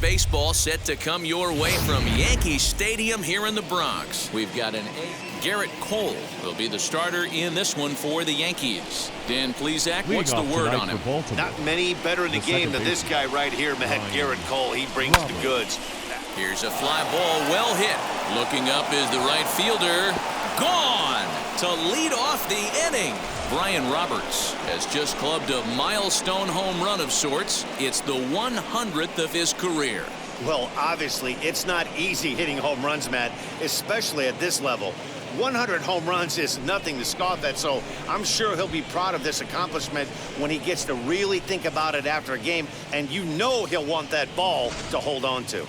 Baseball set to come your way from Yankee Stadium here in the Bronx. We've got Garrett Cole will be the starter in this one for the Yankees. Dan Plesac, what's the word on him? Not many better in the game than this guy right here, man. Garrett Cole, he brings the goods. Here's a fly ball, well hit. Looking up is the right fielder. Gone to lead off the inning. Brian Roberts has just clubbed a milestone home run of sorts. It's the 100th of his career. Well, obviously, it's not easy hitting home runs, Matt, especially at this level. 100 home runs is nothing to scoff at, so I'm sure he'll be proud of this accomplishment when he gets to really think about it after a game, and you know he'll want that ball to hold on to.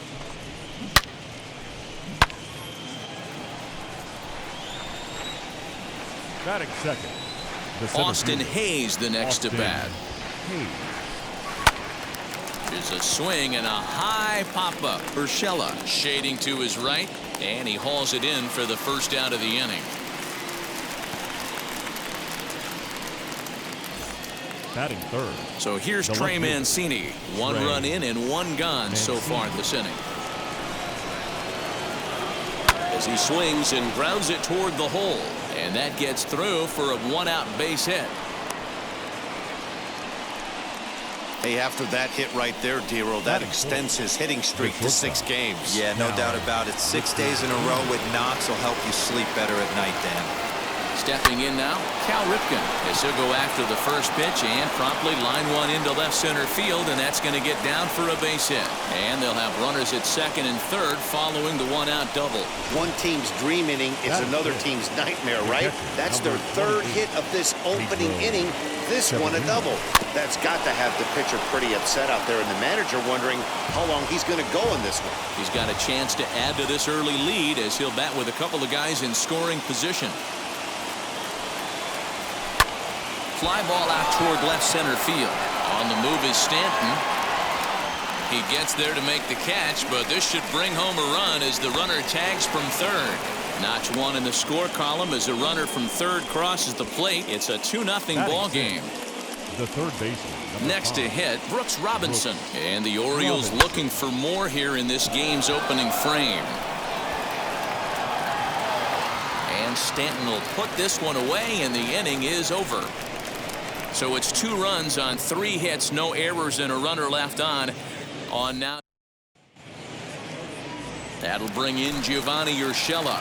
Batting second. Austin Hayes the next to bat. There's a swing and a high pop-up. Urshela shading to his right, and he hauls it in for the first out of the inning. Batting third. So here's Trey Mancini. One run in and one gone so far this inning. As he swings and grounds it toward the hole. And that gets through for a one-out base hit. Hey, after that hit right there, Dero, that extends his hitting streak to 6 games. Yeah, no doubt about it. 6 days in a row with knocks will help you sleep better at night, Dan. Stepping in now, Cal Ripken, as he'll go after the first pitch and promptly line one into left center field, and that's going to get down for a base hit. And they'll have runners at second and third following the one-out double. One team's dream inning is another team's nightmare, right? That's their third hit of this opening inning. This one a double. That's got to have the pitcher pretty upset out there, and the manager wondering how long he's going to go in this one. He's got a chance to add to this early lead as he'll bat with a couple of guys in scoring position. Fly ball out toward left center field. On the move is Stanton. He gets there to make the catch, but this should bring home a run as the runner tags from third. Notch one in the score column as a runner from third crosses the plate. It's a 2-0 ball game. The third baseman. Next to hit, Brooks Robinson. And the Orioles looking for more here in this game's opening frame. And Stanton will put this one away, and the inning is over. So it's 2 runs on 3 hits, no errors, and a runner left on now. That'll bring in Giovanni Urshela.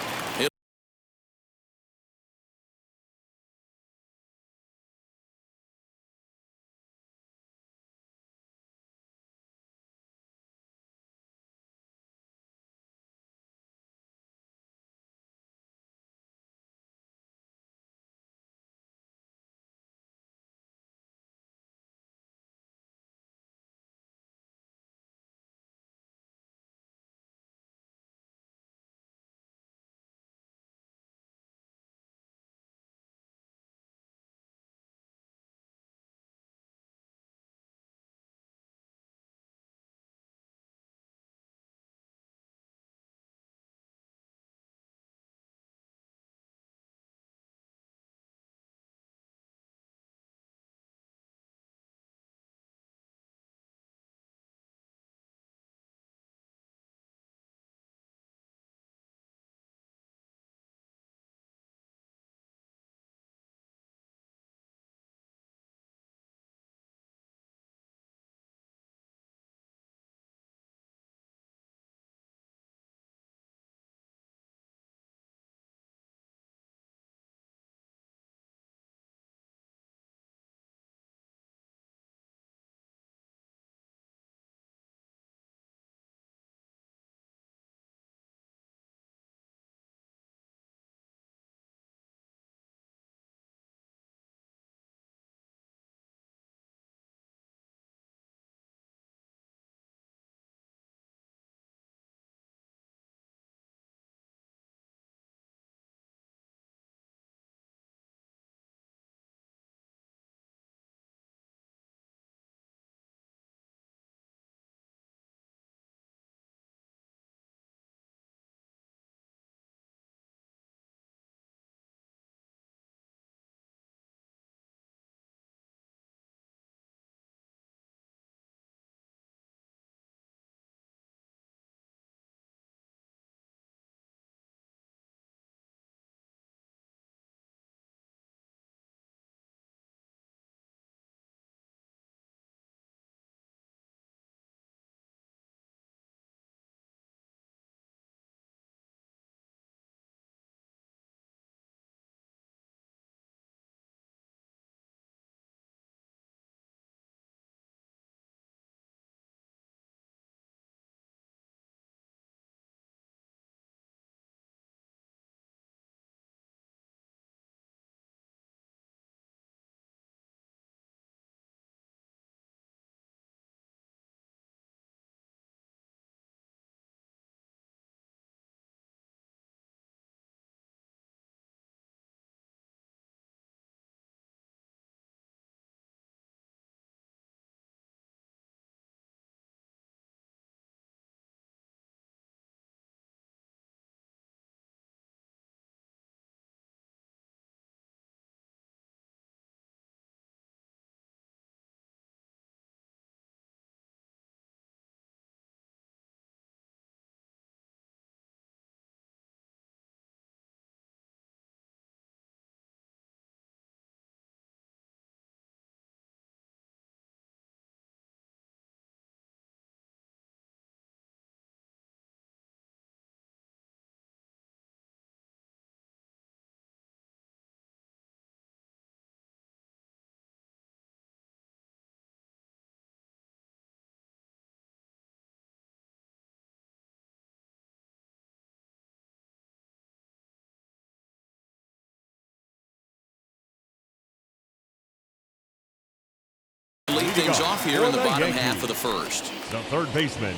things off here in the bottom half of the first. The third baseman,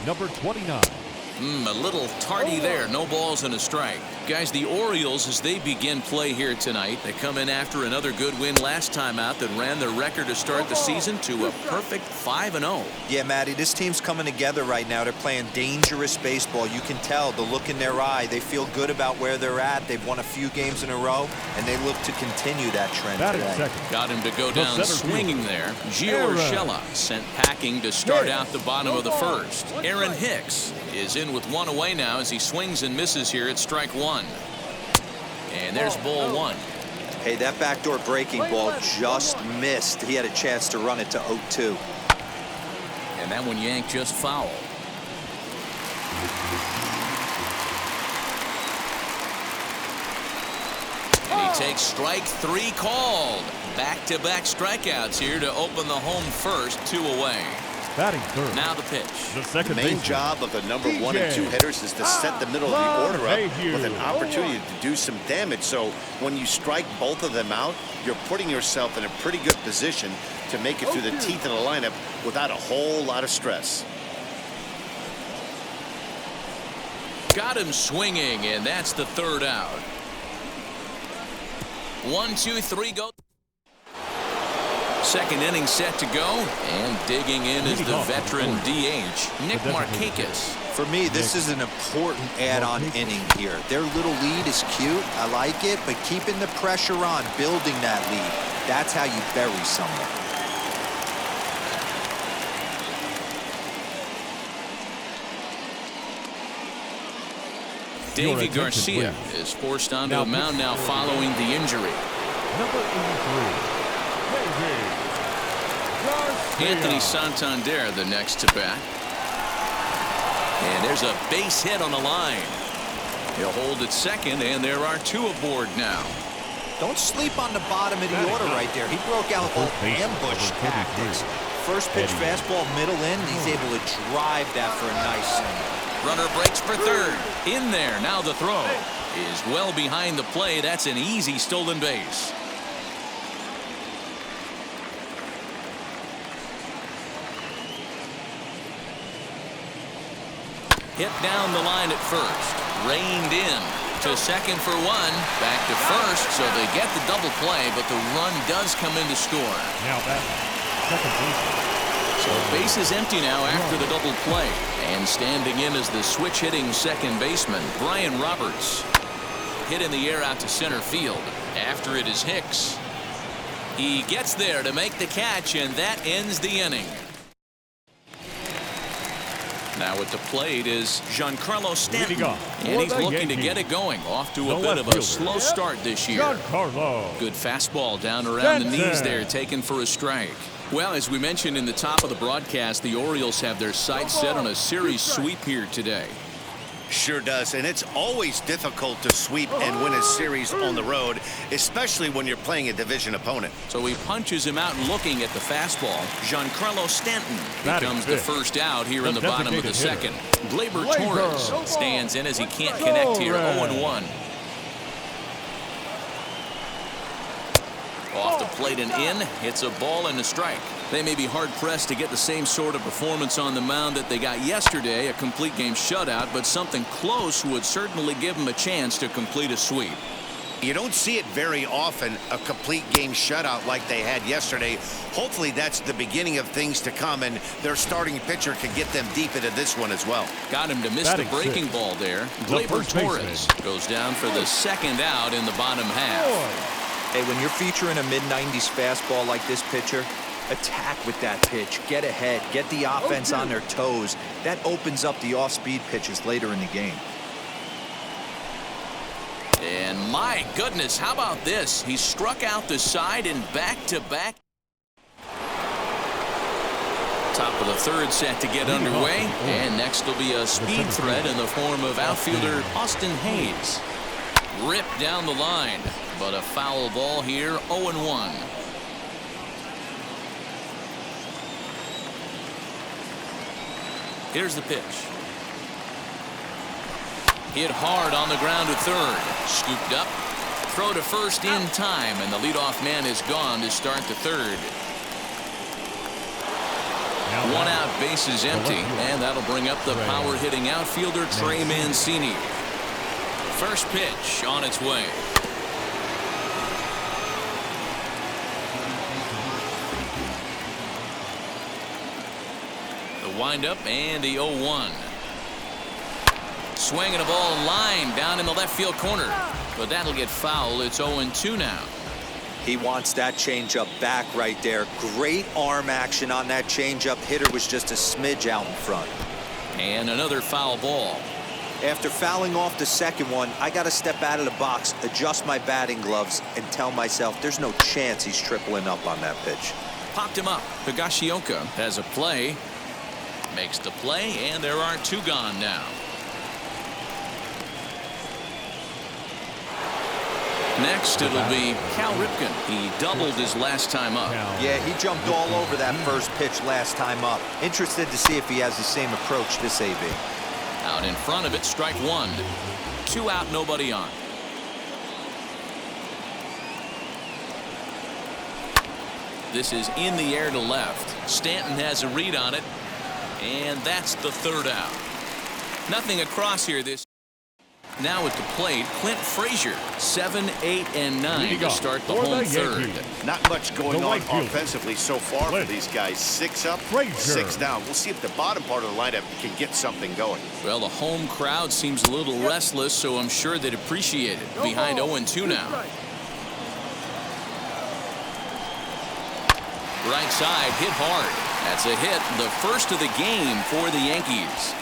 number 29. A little tardy there. No balls and a strike. Guys, the Orioles, as they begin play here tonight, they come in after another good win last time out that ran their record to start the season to a perfect 5-0. Yeah, Matty, this team's coming together right now. They're playing dangerous baseball. You can tell the look in their eye. They feel good about where they're at. They've won a few games in a row, and they look to continue that trend today. Got him to go down swinging there. Gio Urshela sent packing to start out the bottom of the first. Aaron Hicks is in with one away now as he swings and misses here at strike one. And there's ball one. Hey, that backdoor breaking ball just missed. He had a chance to run it to 0-2. And that one yanked just foul. And he takes strike three called. Back-to-back strikeouts here to open the home first, 2 away. Batting third. Now the pitch. The main job of the number 1 and 2 hitters is to set the middle of the order up with an opportunity to do some damage. So when you strike both of them out, you're putting yourself in a pretty good position to make it through the teeth of the lineup without a whole lot of stress. Got him swinging, and that's the third out. 1, 2, 3, go. Second inning set to go, and digging in is the veteran DH, Nick Markakis. For me, this is an important add-on inning here. Their little lead is cute. I like it, but keeping the pressure on, building that lead, that's how you bury someone. Davy Garcia is forced onto a mound now following the injury. Number 83. Anthony Santander the next to bat. And there's a base hit on the line. He'll hold at second, and there are 2 aboard now. Don't sleep on the bottom of the order right there. He broke out all ambush tactics. First pitch fastball, middle in, and he's able to drive that for a nice single. Runner breaks for third. In there. Now the throw is well behind the play. That's an easy stolen base. Hit down the line at first. Reined in to second for 1. Back to first, so they get the double play, but the run does come in to score. Now back, second base. So base is empty now after the double play. And standing in is the switch-hitting second baseman, Brian Roberts. Hit in the air out to center field. After it is Hicks. He gets there to make the catch, and that ends the inning. Now at the plate is Giancarlo Stanton, and he's looking to get it going. Off to a bit of a slow start this year. Good fastball down around the knees there, taken for a strike. Well, as we mentioned in the top of the broadcast, the Orioles have their sights set on a series sweep here today. Sure does, and it's always difficult to sweep and win a series on the road, especially when you're playing a division opponent. So he punches him out looking at the fastball. Giancarlo Stanton becomes the first out here in the bottom of the second. Gleyber Torres stands in as he can't connect here. 0-1. Off the plate and in. Hits a ball and a strike. They may be hard-pressed to get the same sort of performance on the mound that they got yesterday, a complete game shutout, but something close would certainly give them a chance to complete a sweep. You don't see it very often, a complete game shutout like they had yesterday. Hopefully that's the beginning of things to come, and their starting pitcher can get them deep into this one as well. Got him to miss the breaking ball there. Gleyber Torres goes down for the second out in the bottom half. Hey, when you're featuring a mid-90s fastball like this pitcher, attack with that pitch. Get ahead. Get the offense on their toes. That opens up the off-speed pitches later in the game. And my goodness, how about this? He struck out the side in back-to-back. Top of the third set to get underway. And next will be a speed threat in the form of outfielder Austin Hayes. Ripped down the line, but a foul ball here, 0-1. Here's the pitch. Hit hard on the ground at third. Scooped up. Throw to first in time, and the leadoff man is gone to start the third. One out, base is empty, and that'll bring up the power-hitting outfielder Trey Mancini. First pitch on its way. The windup and the 0-1. Swinging a ball line down in the left field corner, but that'll get foul. It's 0-2 now. He wants that changeup back right there. Great arm action on that changeup. Hitter was just a smidge out in front. And another foul ball. After fouling off the second one, I got to step out of the box, adjust my batting gloves, and tell myself there's no chance he's tripling up on that pitch. Popped him up. Higashioka has a play. Makes the play, and there are two gone now. Next, it'll be Cal Ripken. He doubled his last time up. Yeah, he jumped all over that first pitch last time up. Interested to see if he has the same approach this AB. Out in front of it, strike one. 2 out, nobody on. This is in the air to left. Stanton has a read on it, and that's the 3rd out. Nothing across here this. Now at the plate, Clint Frazier, 7, 8, and 9 to start the home third. Not much going on offensively so far for these guys. 6 up, 6 down. We'll see if the bottom part of the lineup can get something going. Well, the home crowd seems a little restless, so I'm sure they'd appreciate it. Behind 0-2 now. Right side, hit hard. That's a hit, the first of the game for the Yankees.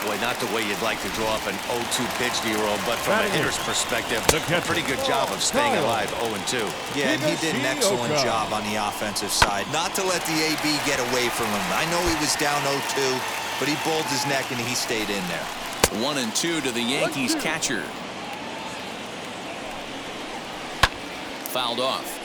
Boy, not the way you'd like to draw up an 0-2 pitch to your own, but from a hitter's perspective, a pretty good job of staying alive 0-2. Yeah, and he did an excellent job on the offensive side. Not to let the AB get away from him. I know he was down 0-2, but he bowled his neck and he stayed in there. 1-2 to the Yankees catcher. Fouled off.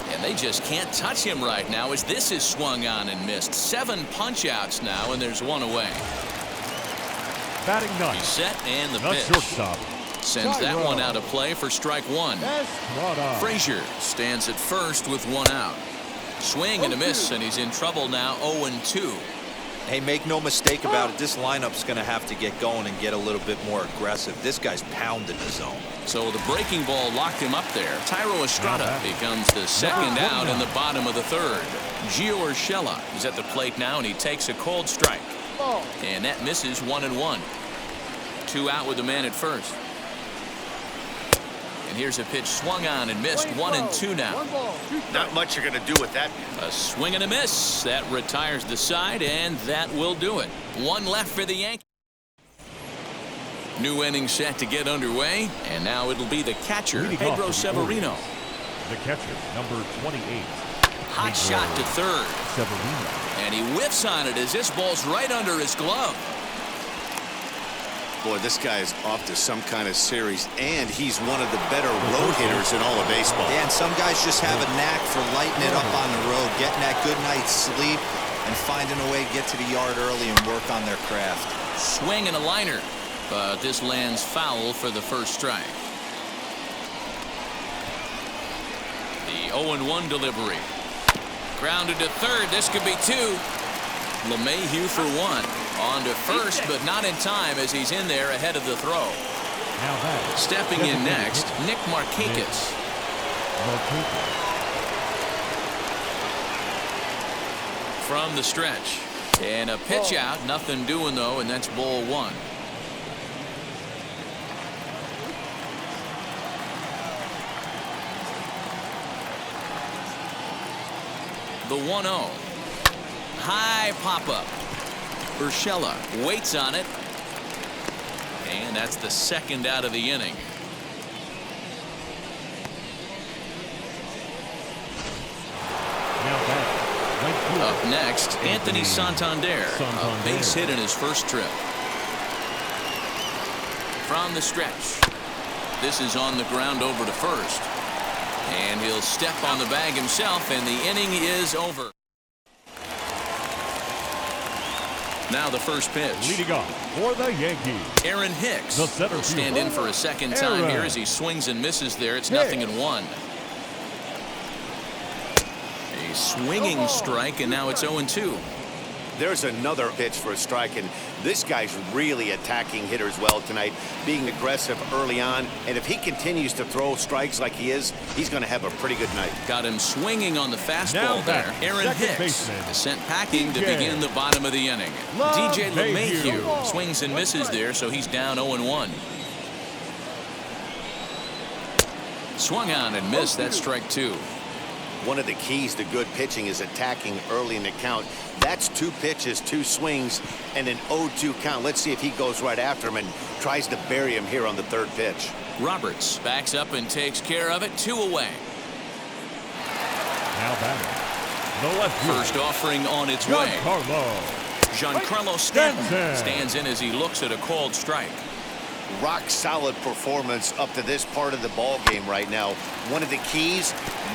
And they just can't touch him right now as this is swung on and missed. 7 punch-outs now, and there's 1 away. Batting ninth. He's set, and the pitch. Shortstop. Sends that one out of play for strike 1. Frazier stands at first with 1 out. Swing and a miss, and he's in trouble now, 0-2. Hey, make no mistake about it. This lineup's going to have to get going and get a little bit more aggressive. This guy's pounding the zone. So the breaking ball locked him up there. Tyro Estrada becomes the second out in the bottom of the 3rd. Gio Urshela is at the plate now, and he takes a cold strike. And that misses 1-1. 2 out with the man at first. And here's a pitch swung on and missed. 1-2 now. Not much you're going to do with that. A swing and a miss. That retires the side, and that will do it. 1 left for the Yankees. New inning set to get underway, and now it'll be the catcher, Pedro Severino. The catcher, number 28. Hot shot to 3rd. Severino. And he whiffs on it as this ball's right under his glove. Boy, this guy is off to some kind of series, and he's one of the better road hitters in all of baseball. Yeah, and some guys just have a knack for lighting it up on the road, getting that good night's sleep, and finding a way to get to the yard early and work on their craft. Swing and a liner, but this lands foul for the first strike. The 0-1 delivery. Grounded to 3rd. This could be 2. LeMahieu for 1. On to first, but not in time as he's in there ahead of the throw. Stepping in next, Nick Markakis. From the stretch. And a pitch out. Nothing doing, though, and that's ball 1. The 1-0. High pop-up. Urshela waits on it. And that's the 2nd out of the inning. Up next, Anthony Santander. A base hit in his first trip. From the stretch. This is on the ground over to first. And he'll step on the bag himself, and the inning is over. Now the first pitch. Leading off for the Yankees, Aaron Hicks will stand in for a second time here as he swings and misses there. It's 0-1. swinging strike, and now it's 0-2. There's another pitch for a strike, and this guy's really attacking hitters well tonight, being aggressive early on. And if he continues to throw strikes like he is, he's going to have a pretty good night. Got him swinging on the fastball there. Aaron Hicks is sent packing to begin the bottom of the inning. DJ LeMahieu swings and misses there, so he's down 0-1. Swung on and missed. That's strike 2. One of the keys to good pitching is attacking early in the count. That's 2 pitches, 2 swings, and an 0-2 count. Let's see if he goes right after him and tries to bury him here on the 3rd pitch. Roberts backs up and takes care of it. 2 away. Now batting, the left field. First offering on its way. Giancarlo Stanton stands in as he looks at a called strike. Rock solid performance up to this part of the ball game right now. One of the keys,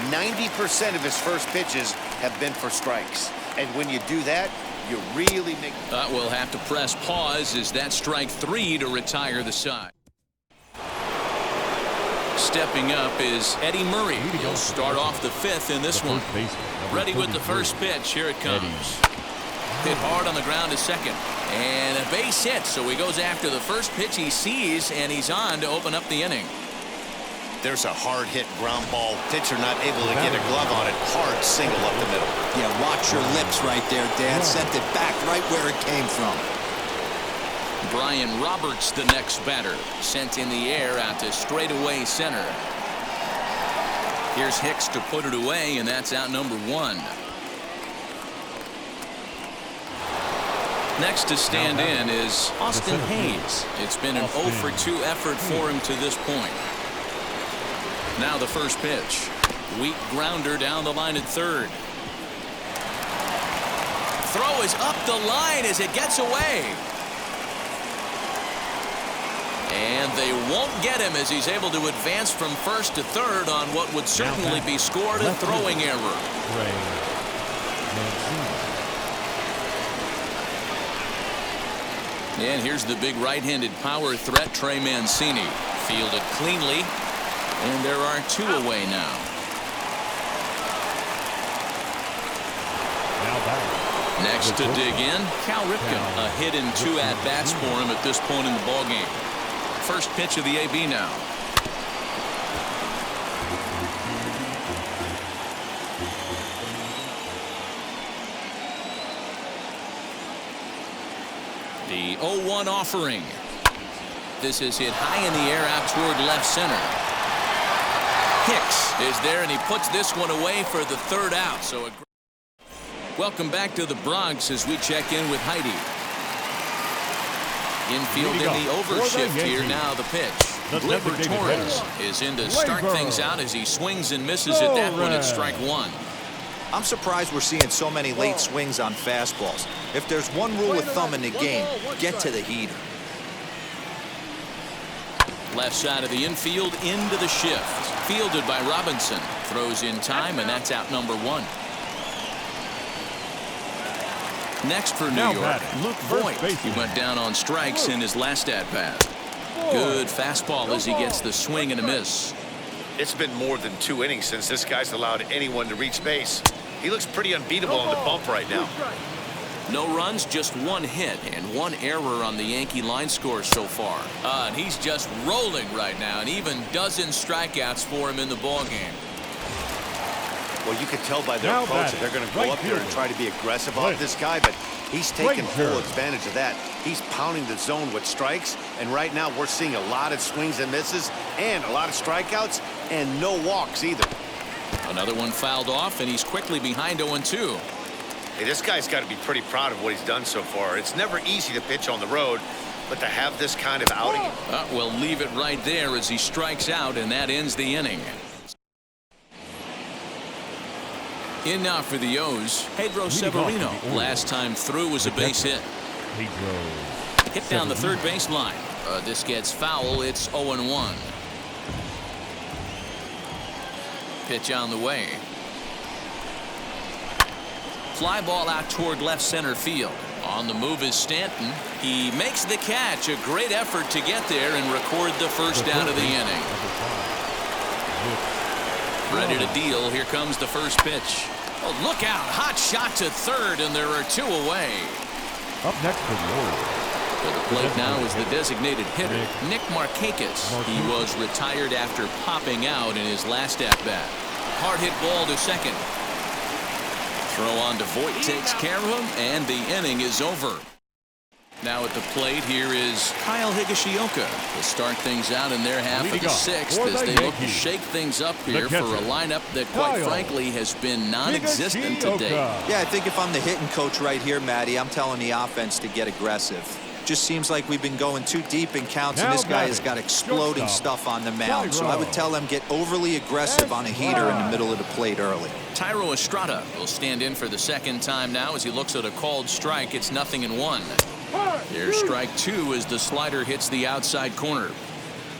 90% of his first pitches have been for strikes. And when you do that, you really make... We'll have to press pause as that strike 3 to retire the side. Stepping up is Eddie Murray. He'll start off the 5th in this one. Ready with the first pitch. Here it comes. Hit hard on the ground to second. And a base hit, so he goes after the first pitch he sees, and he's on to open up the inning. There's a hard hit ground ball. Pitcher not able to get a glove on it. Hard single up the middle. Yeah, watch your lips right there, Dan. Sent it back right where it came from. Brian Roberts, the next batter, sent in the air out to straightaway center. Here's Hicks to put it away, and that's out number 1. Next to stand in is Austin Hayes. It's been an 0 for 2 effort for him to this point. Now the first pitch. Weak grounder down the line at 3rd. Throw is up the line as it gets away. And they won't get him as he's able to advance from 1st to 3rd on what would certainly be scored a throwing error. And here's the big right-handed power threat, Trey Mancini. Fielded cleanly, and there are 2 away now. Next to dig in, Cal Ripken. A hit in 2 at-bats for him at this point in the ballgame. First pitch of the AB now. The 0-1 offering. This is hit high in the air out toward left center. Hicks is there, and he puts this one away for the 3rd out. So welcome back to the Bronx as we check in with Heidi. Infield in the overshift here now. The pitch. Gleyber Torres is in to start things out as he swings and misses at that one at strike 1. I'm surprised we're seeing so many late swings on fastballs. If there's one rule of thumb in the game, get to the heater. Left side of the infield into the shift. Fielded by Robinson. Throws in time, and that's out number 1. Next for New York, Luke Voigt. He went down on strikes in his last at-bat. Good fastball as he gets the swing and a miss. It's been more than 2 innings since this guy's allowed anyone to reach base. He looks pretty unbeatable on the bump right now. No runs, just 1 hit and 1 error on the Yankee line score so far. And he's just rolling right now, and even dozen strikeouts for him in the ballgame. Well, you can tell by their approach that they're going to go up here and try to be aggressive off this guy, but he's taking full advantage of that. He's pounding the zone with strikes, and right now we're seeing a lot of swings and misses and a lot of strikeouts and no walks either. Another one fouled off, and he's quickly behind 0-2. Hey, this guy's got to be pretty proud of what he's done so far. It's never easy to pitch on the road, but to have this kind of outing. We'll leave it right there as he strikes out, and that ends the inning. In now for the O's, Pedro Severino. Last time through was a base hit. Hit down the 3rd baseline. This gets foul. It's 0-1. Pitch on the way. Fly ball out toward left center field. On the move is Stanton. He makes the catch. A great effort to get there and record the first out of the inning. Ready to deal. Here comes the first pitch. Oh, look out. Hot shot to third, and there are 2 away. Up next for the Orioles. To the plate now is the designated hitter, Nick Markakis. He was retired after popping out in his last at-bat. Hard hit ball to second. Throw on to Voit takes care of him, and the inning is over. Now at the plate, here is Kyle Higashioka to start things out in their half of the 6th as they look to shake things up here for a lineup that, quite frankly, has been non-existent today. Yeah, I think if I'm the hitting coach right here, Matty, I'm telling the offense to get aggressive. Just seems like we've been going too deep in counts, and this guy has got exploding stuff on the mound. So I would tell them get overly aggressive on a heater in the middle of the plate early. Thairo Estrada will stand in for the second time now as he looks at a called strike. It's 0-1. Here's strike 2 as the slider hits the outside corner.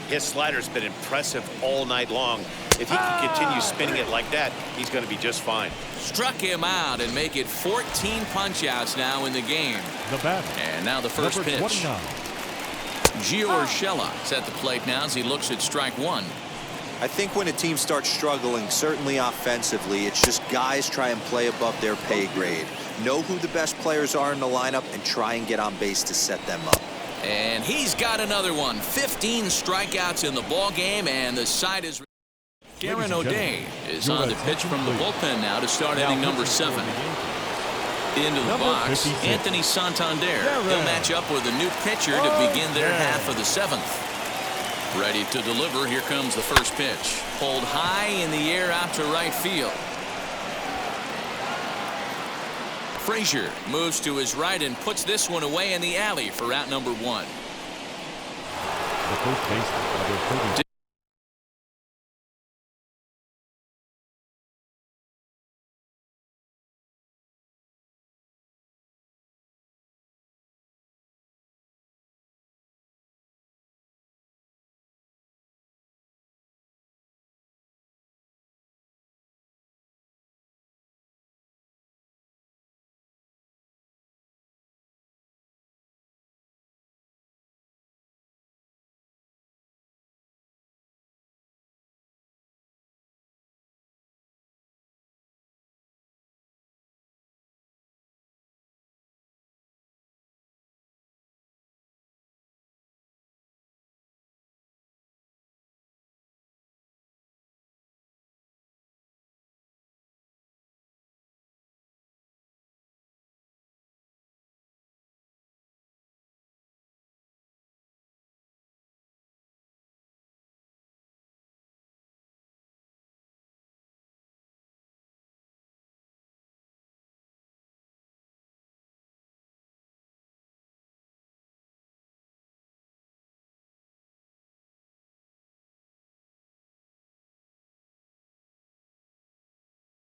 His slider's been impressive all night long. If he can continue spinning it like that, he's going to be just fine. Struck him out and make it 14 punch-outs now in the game. The batter. And now the first pitch. 29. Gio Urshela is at the plate now as he looks at strike 1. I think when a team starts struggling, certainly offensively, it's just guys try and play above their pay grade. Know who the best players are in the lineup and try and get on base to set them up. And he's got another one. 15 strikeouts in the ball game, and the side is. Darren O'Day is on the pitch from the bullpen now to start inning number 7. Into the box, Anthony Santander. He'll match up with a new pitcher to begin their half of the 7th. Ready to deliver. Here comes the first pitch. Pulled high in the air out to right field. Frazier moves to his right and puts this one away in the alley for out number 1. The first baseman, number 30.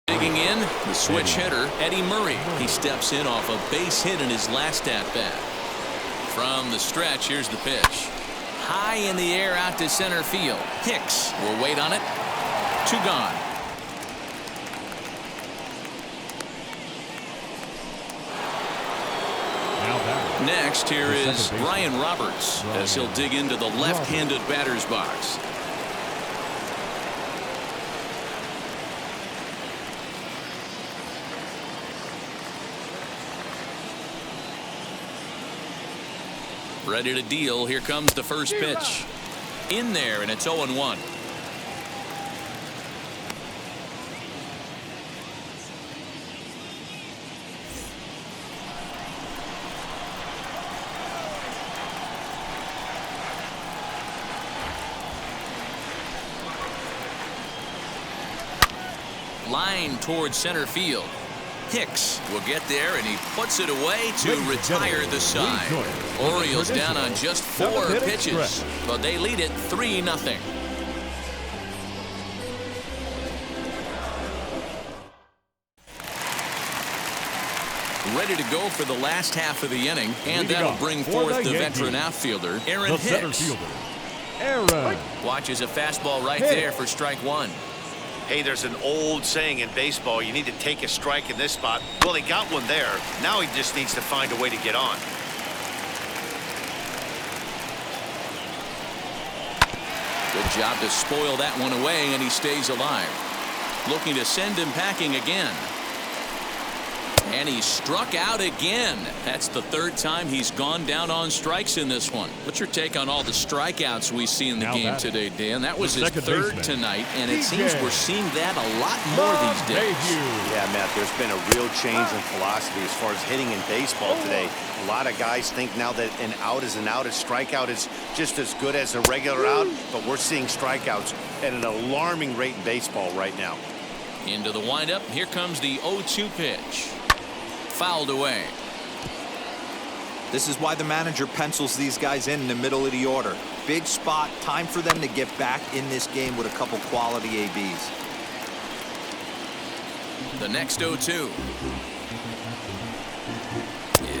Digging in, the switch hitter, Eddie Murray. He steps in off a base hit in his last at-bat. From the stretch, here's the pitch. High in the air out to center field. Hicks will wait on it. 2 gone. Next, here is Brian Roberts as he'll dig into the left-handed batter's box. Ready to deal. Here comes the first pitch. In there, and it's 0-1. Line towards center field. Hicks will get there, and he puts it away to retire the side. Orioles down on just 4 pitches, but they lead it 3-0. Ready to go for the last half of the inning, and that'll bring forth the veteran outfielder, Aaron Hicks. Watches a fastball right there for strike 1. Hey, there's an old saying in baseball, you need to take a strike in this spot. Well, he got one there. Now he just needs to find a way to get on. Good job to spoil that one away, and he stays alive. Looking to send him packing again. And he struck out again. That's the third time he's gone down on strikes in this one. What's your take on all the strikeouts we see in the game today, Dan? That was his third tonight, and it seems we're seeing that a lot more these days. Yeah, Matt, there's been a real change in philosophy as far as hitting in baseball today. A lot of guys think now that an out is an out, a strikeout is just as good as a regular out, but we're seeing strikeouts at an alarming rate in baseball right now. Into the windup. Here comes the 0-2 pitch. Fouled away. This is why the manager pencils these guys in the middle of the order. Big spot, time for them to get back in this game with a couple quality ABs. The next 0-2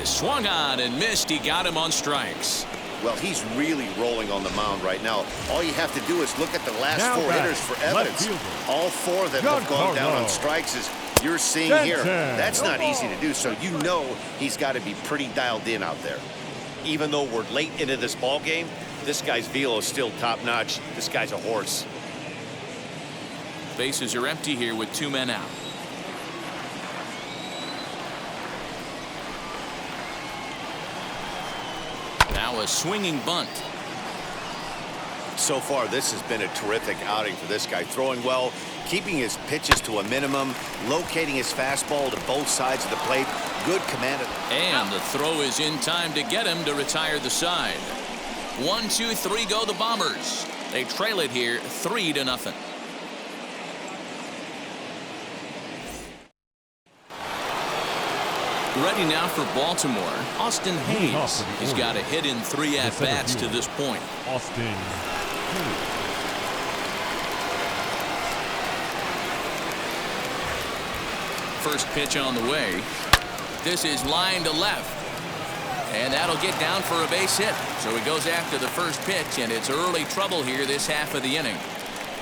is swung on and missed. He got him on strikes. Well, he's really rolling on the mound right now. All you have to do is look at the last four hitters for evidence. All four of them have gone down on strikes, as you're seeing here. That's not easy to do, so you know he's got to be pretty dialed in out there. Even though we're late into this ball game, this guy's velo is still top-notch. This guy's a horse. Bases are empty here with 2 men out. Now a swinging bunt. So far, this has been a terrific outing for this guy. Throwing well, keeping his pitches to a minimum, locating his fastball to both sides of the plate. Good command of it. And the throw is in time to get him to retire the side. 1, 2, 3 go the Bombers. They trail it here 3-0. Ready now for Baltimore, Austin Hayes. He's got a hit in 3 at-bats to this point. Austin Hayes. First pitch on the way. This is line to left. And that'll get down for a base hit. So he goes after the first pitch, and it's early trouble here this half of the inning.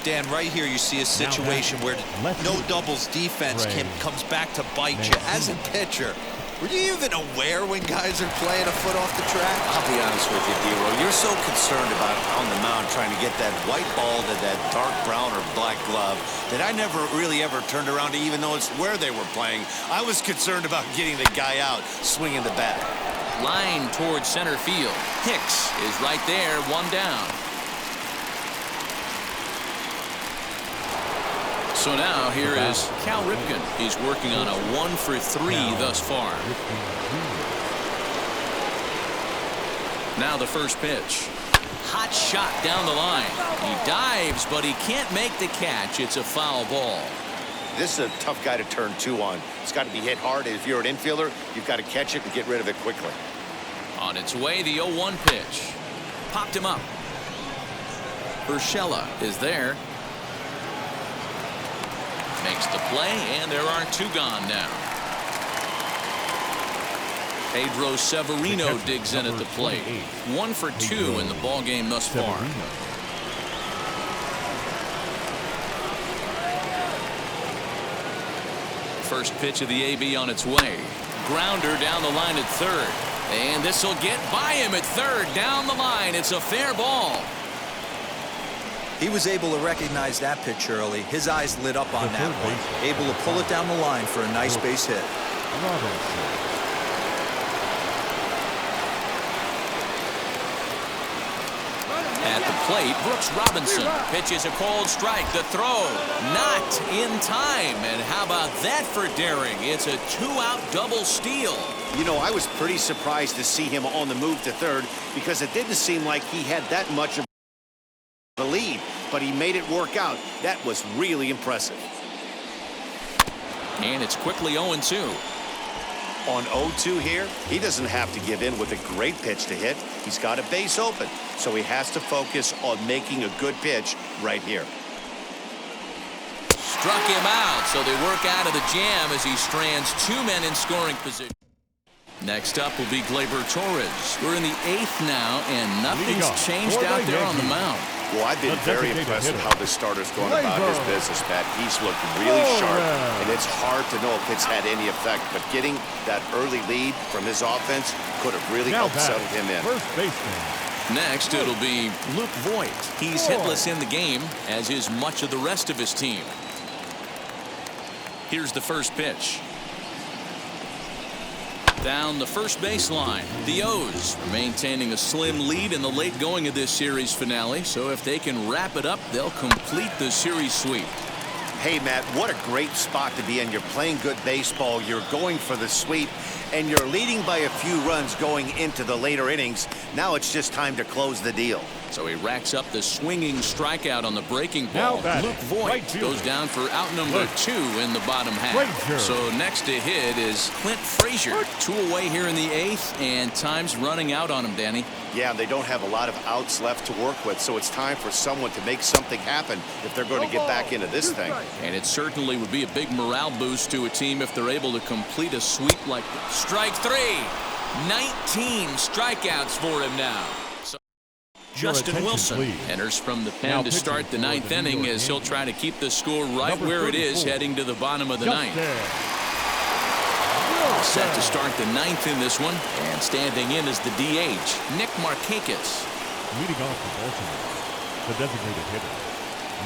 Dan, right here you see a situation where no doubles defense comes back to bite you. As a pitcher, were you even aware when guys are playing a foot off the track? I'll be honest with you, D-Roll. You're so concerned about on the mound trying to get that white ball to that dark brown or black glove that I never really ever turned around to even notice where they were playing. I was concerned about getting the guy out, swinging the bat. Line towards center field. Hicks is right there, 1 down. So now here is Cal Ripken. He's working on a 1 for 3 thus far. Now the first pitch. Hot shot down the line. He dives, but he can't make the catch. It's a foul ball. This is a tough guy to turn 2 on. It's got to be hit hard. If you're an infielder, you've got to catch it and get rid of it quickly. On its way, the 0-1 pitch. Popped him up. Urshela is there. Makes the play, and there are 2 gone now. Pedro Severino digs in at the plate. 1 for 2 in the ball game thus far. First pitch of the AB on its way. Grounder down the line at third. And this will get by him at third. Down the line. It's a fair ball. He was able to recognize that pitch early. His eyes lit up on that one. Able to pull it down the line for a nice base hit. At the plate, Brooks Robinson pitches a cold strike. The throw not in time. And how about that for daring? It's a 2-out double steal. You know, I was pretty surprised to see him on the move to third because it didn't seem like he had that much of the lead, but he made it work out. That was really impressive. And it's quickly 0-2. On 0-2 here, he doesn't have to give in with a great pitch to hit. He's got a base open, so he has to focus on making a good pitch right here. Struck him out, so they work out of the jam as he strands 2 men in scoring position. Next up will be Gleyber Torres. We're in the 8th now, and nothing's changed out there on the mound. Well, I've been very impressed with how this starter's going about his business, Matt. He's looked really sharp, and it's hard to know if it's had any effect. But getting that early lead from his offense could have really helped settle him in. First baseman. Next, it'll be Luke Voigt. He's hitless in the game, as is much of the rest of his team. Here's the first pitch. Down the first baseline, the O's maintaining a slim lead in the late going of this series finale. So if they can wrap it up, they'll complete the series sweep. Hey, Matt, what a great spot to be in. You're playing good baseball. You're going for the sweep, and you're leading by a few runs going into the later innings. Now it's just time to close the deal. So he racks up the swinging strikeout on the breaking ball. Luke Voigt goes down for out number 2 in the bottom half. So next to hit is Clint Frazier. 2 away here in the 8th, and time's running out on him, Danny. Yeah, they don't have a lot of outs left to work with, so it's time for someone to make something happen if they're going to get back into this thing. And it certainly would be a big morale boost to a team if they're able to complete a sweep like this. Strike 3. 19 strikeouts for him now. Justin Wilson enters from the pen to start the 9th inning as he'll try to keep the score right where it is heading to the bottom of the 9th. Set to start the 9th in this one, and standing in is the DH, Nick Markakis. Leading off for Baltimore, the designated hitter,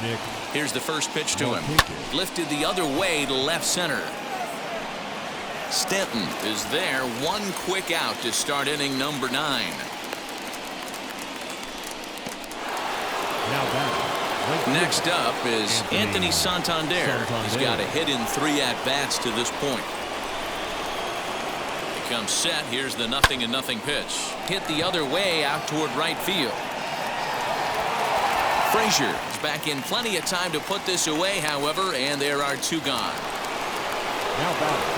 Nick. Here's the first pitch to him. Lifted the other way to left center. Stanton is there. One quick out to start inning number 9. Next up is Anthony Santander. He's got a hit in 3 at-bats to this point. He comes set. Here's the 0-0 pitch. Hit the other way out toward right field. Frazier is back in plenty of time to put this away, however, and there are 2 gone.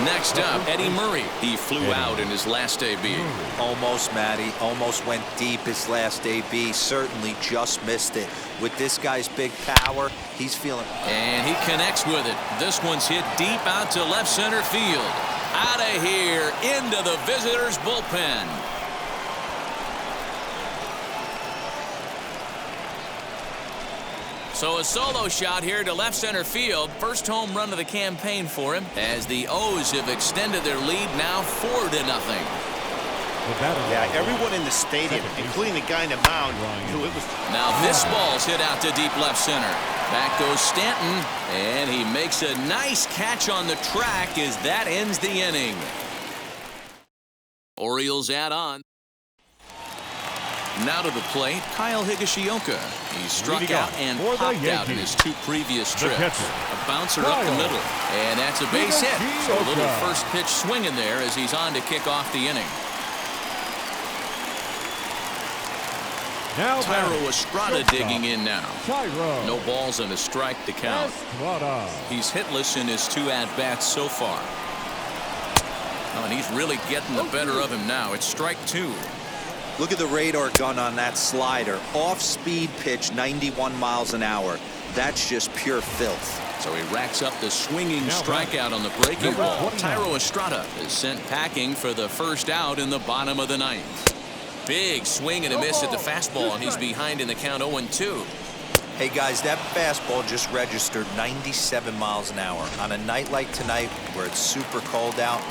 Next up, Eddie Murray. He flew out in his last AB. Almost, Matty. Almost went deep his last AB. Certainly just missed it. With this guy's big power, he's feeling. And he connects with it. This one's hit deep out to left center field. Out of here, into the visitors' bullpen. So a solo shot here to left center field. First home run of the campaign for him, as the O's have extended their lead now 4-0. Yeah, everyone in the stadium, including the guy in the mound, knew it was. Now this ball's hit out to deep left center. Back goes Stanton, and he makes a nice catch on the track as that ends the inning. Orioles add on. Now to the plate, Kyle Higashioka. He struck out and popped out in his 2 previous trips. A bouncer up the middle, and that's a base hit. So a little first pitch swinging there as he's on to kick off the inning. Tyro Estrada digging in now. No balls and a strike to count. He's hitless in his 2 at-bats so far. Oh, and he's really getting the better of him now. It's strike 2. Look at the radar gun on that slider. Off-speed pitch, 91 miles an hour. That's just pure filth. So he racks up the swinging strikeout on the breaking ball. Tyro Estrada is sent packing for the first out in the bottom of the 9th. Big swing and a miss at the fastball, and he's behind in the count 0-2. Hey, guys, that fastball just registered 97 miles an hour. On a night like tonight where it's super cold out,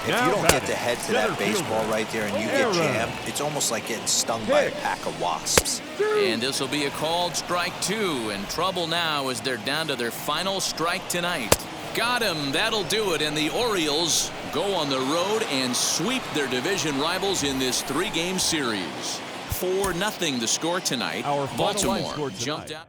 if you don't get to head to that baseball right there and you get jammed, it's almost like getting stung by a pack of wasps. And this will be a called strike 2, and trouble now as they're down to their final strike tonight. Got him. That'll do it, and the Orioles go on the road and sweep their division rivals in this 3-game series. 4-0 the score tonight. Baltimore jumped out.